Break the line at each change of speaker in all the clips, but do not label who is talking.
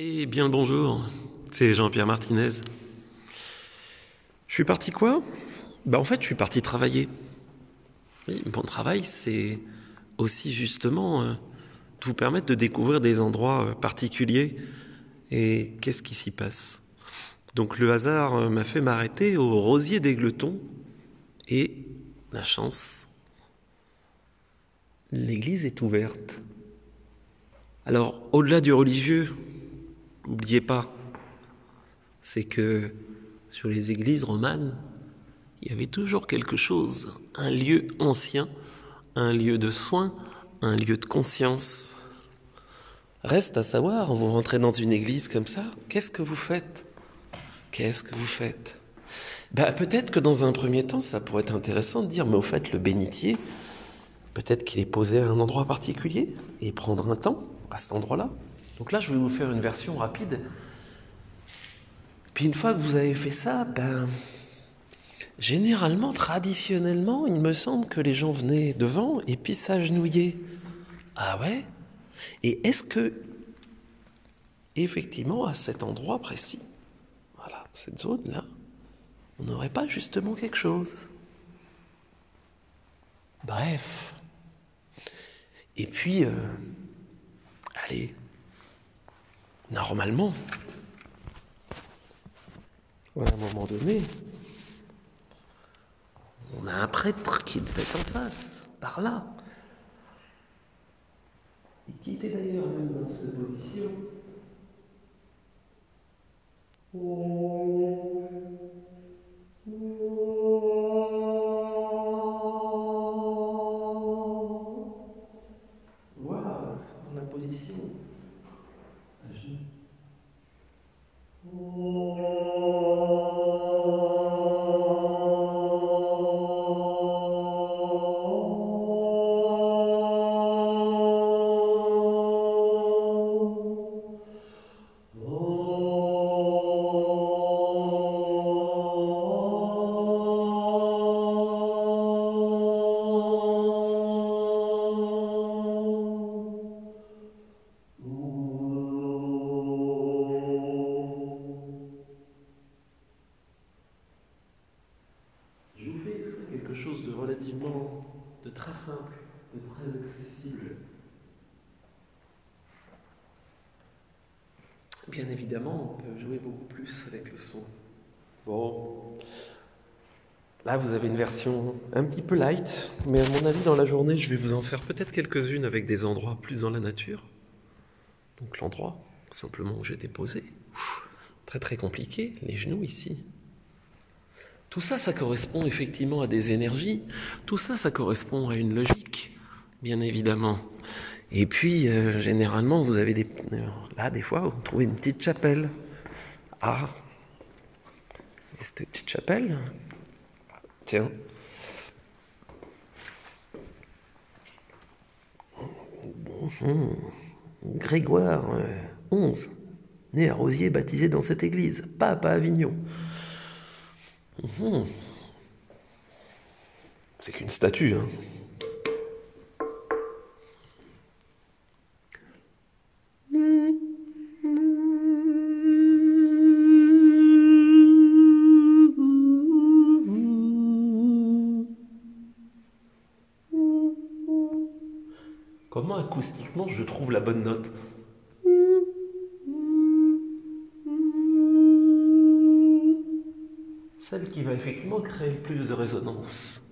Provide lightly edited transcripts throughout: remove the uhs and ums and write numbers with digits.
Eh bien le bonjour, c'est Jean-Pierre Martinez. Je suis parti quoi? En fait je suis parti travailler. Oui, mon travail c'est aussi justement de vous permettre de découvrir des endroits particuliers et qu'est-ce qui s'y passe. Donc le hasard m'a fait m'arrêter au Rosier d'Égletons et la chance, l'église est ouverte. Alors au-delà du religieux, n'oubliez pas, c'est que sur les églises romanes, il y avait toujours quelque chose, un lieu ancien, un lieu de soins, un lieu de conscience. Reste à savoir, vous rentrez dans une église comme ça, qu'est-ce que vous faites? Qu'est-ce que vous faites? Peut-être que dans un premier temps, ça pourrait être intéressant de dire, mais au fait, le bénitier, peut-être qu'il est posé à un endroit particulier et prendre un temps à cet endroit-là. Donc là, je vais vous faire une version rapide. Puis une fois que vous avez fait ça, généralement, traditionnellement, il me semble que les gens venaient devant et puis s'agenouillaient. Ah ouais? Et est-ce que, effectivement, à cet endroit précis, voilà, cette zone-là, on n'aurait pas justement quelque chose? Bref. Et puis, allez, normalement, à un moment donné, on a un prêtre qui devait être en face, par là. Et qui était d'ailleurs même dans cette position. Voilà, dans la position. À genoux. Je vous fais quelque chose de relativement, de très simple, de très accessible. Bien évidemment, on peut jouer beaucoup plus avec le son. Bon, là vous avez une version un petit peu light, mais à mon avis dans la journée je vais vous en faire peut-être quelques-unes avec des endroits plus dans la nature. Donc l'endroit, simplement où j'étais posé. Très très compliqué, les genoux ici. Tout ça, ça correspond effectivement à des énergies. Tout ça, ça correspond à une logique, bien évidemment. Et puis, généralement, vous avez là, des fois, vous trouvez une petite chapelle. Ah, et cette petite chapelle, tiens. Grégoire 11, né à Rosier, baptisé dans cette église, pape à Avignon. C'est qu'une statue, hein. Comment acoustiquement je trouve la bonne note? Celle qui va effectivement créer le plus de résonance.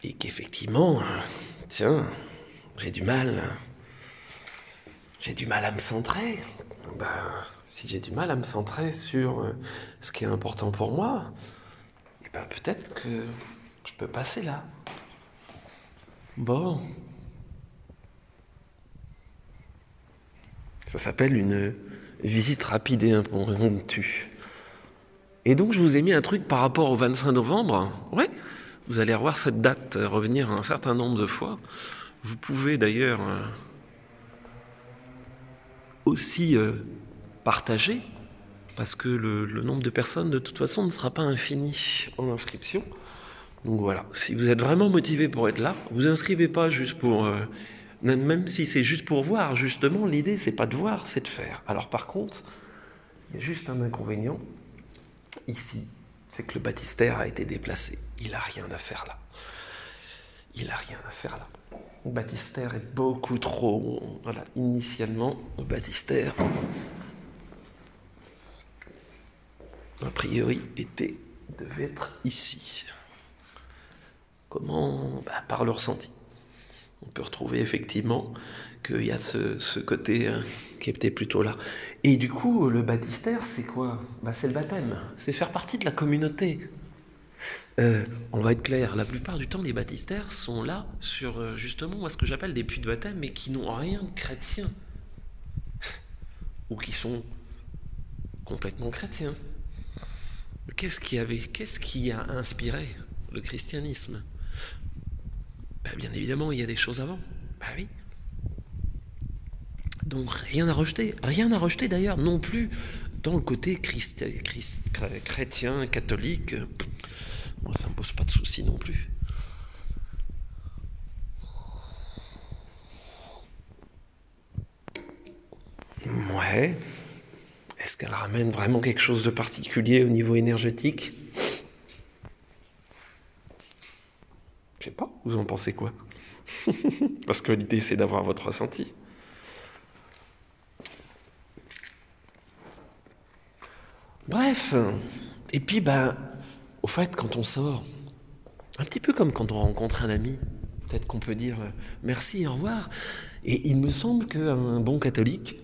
Et qu'effectivement, tiens, j'ai du mal à me centrer. Si j'ai du mal à me centrer sur ce qui est important pour moi, peut-être que je peux passer là. Bon. Ça s'appelle une visite rapide et impromptue. Et donc je vous ai mis un truc par rapport au 25 novembre. Ouais, vous allez revoir cette date revenir un certain nombre de fois. Vous pouvez d'ailleurs aussi partager, parce que le nombre de personnes de toute façon ne sera pas infini en inscription. Donc voilà, si vous êtes vraiment motivé pour être là, vous inscrivez pas juste pour Même si c'est juste pour voir, justement, l'idée, c'est pas de voir, c'est de faire. Alors par contre, il y a juste un inconvénient ici, c'est que le baptistère a été déplacé. Il n'a rien à faire là. Il n'a rien à faire là. Le baptistère est beaucoup trop... Voilà, initialement, le baptistère, a priori, devait être ici. Comment? Par le ressenti. On peut retrouver effectivement qu'il y a ce côté qui était plutôt là. Et du coup, le baptistère, c'est quoi? C'est le baptême, c'est faire partie de la communauté. On va être clair, la plupart du temps, les baptistères sont là sur justement moi, ce que j'appelle des puits de baptême, mais qui n'ont rien de chrétien. Ou qui sont complètement chrétiens. Qu'est-ce qui a inspiré le christianisme? Bien évidemment, il y a des choses avant. Oui. Donc rien à rejeter. Rien à rejeter d'ailleurs non plus dans le côté chrétien, catholique. Moi, ça ne me pose pas de soucis non plus. Ouais. Est-ce qu'elle ramène vraiment quelque chose de particulier au niveau énergétique? Je sais pas, vous en pensez quoi? Parce que l'idée, c'est d'avoir votre ressenti. Bref, et puis au fait, quand on sort, un petit peu comme quand on rencontre un ami, peut-être qu'on peut dire merci, au revoir. Et il me semble qu'un bon catholique,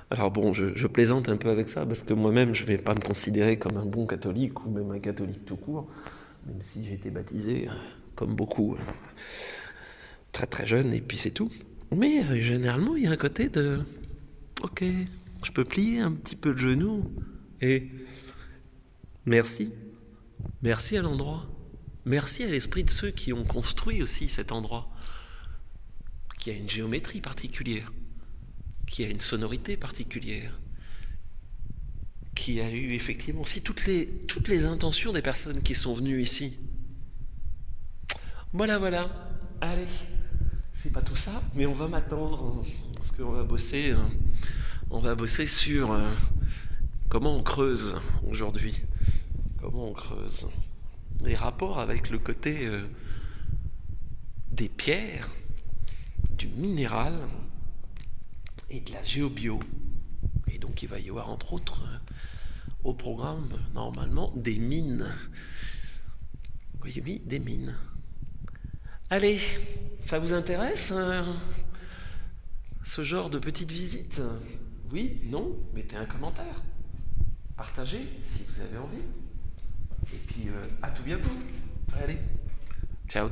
alors bon, je plaisante un peu avec ça, parce que moi-même, je ne vais pas me considérer comme un bon catholique, ou même un catholique tout court, même si j'ai été baptisé, comme beaucoup, très très jeune, et puis c'est tout. Mais généralement, il y a un côté de, ok, je peux plier un petit peu le genou, et merci à l'endroit, merci à l'esprit de ceux qui ont construit aussi cet endroit, qui a une géométrie particulière, qui a une sonorité particulière, qui a eu effectivement aussi toutes les intentions des personnes qui sont venues ici. Voilà, allez, c'est pas tout ça, mais on va m'attendre, parce qu'on va bosser sur comment on creuse aujourd'hui, comment on creuse les rapports avec le côté des pierres, du minéral et de la géobio. Et donc il va y avoir entre autres au programme normalement des mines. Oui, des mines. Allez, ça vous intéresse ce genre de petite visite? Oui, non? Mettez un commentaire. Partagez si vous avez envie. Et puis à tout bientôt. Allez, ciao.